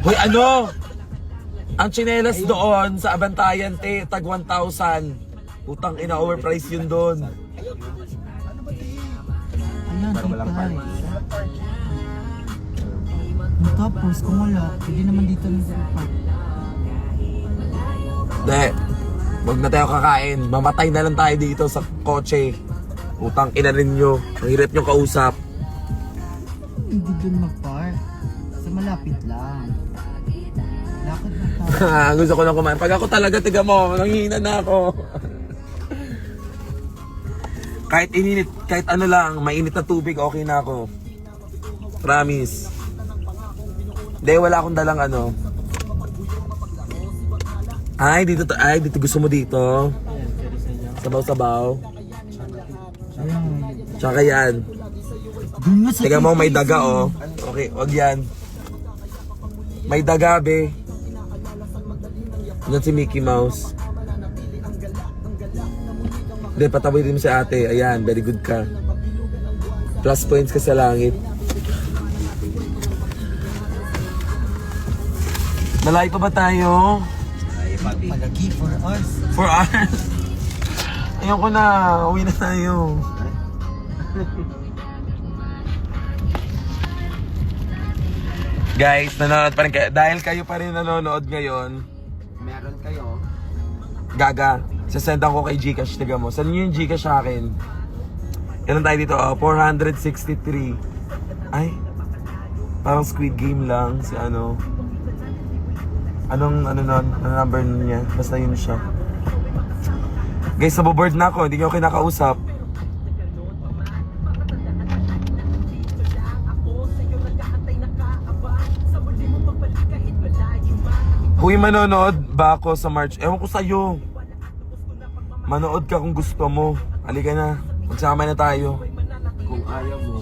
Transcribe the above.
Hoy, ano? Ang tsinelas doon sa Abantayan, tag 1,000. Utang ina, overpriced yun doon. Ayan, Para walang parking. Tapos, kung wala, pwede naman dito ng park. Hindi. Huwag na tayo kakain. Mamatay na lang tayo dito sa kotse. Utang ina rin nyo. Ang hirap nyo kausap. Hindi doon mag-park. Sa malapit lang. Lakad na tayo. Gusto ko na kumain. Pag ako talaga, tiga mo, nanghihina na ako. Kahit ininit, kahit ano lang, mainit na tubig, okay na ako. Promise. Hindi, wala akong dalang ano. Dito gusto mo dito. Sabaw-sabaw. Ayan. Tsaka yan. Doon nga sa Tiga mo, may TTC. daga oh. Okay, wag yan. May daga, be. Yan si Mickey Mouse. Hindi, pataboy din mo si ate. Ayan, very good ka. Plus points ka sa langit. Malayo pa ba tayo? Palagi for us. 4 hours. Ayoko na, uwi na tayo. Guys, nanonood pa rin kayo. Dahil kayo pa rin nanonood ngayon, Meron kayo. Gaga, sasendan ko kay Gcash. Tiga mo, saan nyo yung Gcash sa akin? Ilan tayo dito? 463. Ay, parang Squid Game lang. Si ano. Anong number niya? Basta yun siya. Guys, naboboard na ako. Hindi nyo ako kinakausap. Uy, manonood ba ako sa March? Ewan ko sa'yo. Manood ka kung gusto mo. Halika na. Magsama na tayo. Kung ayaw mo.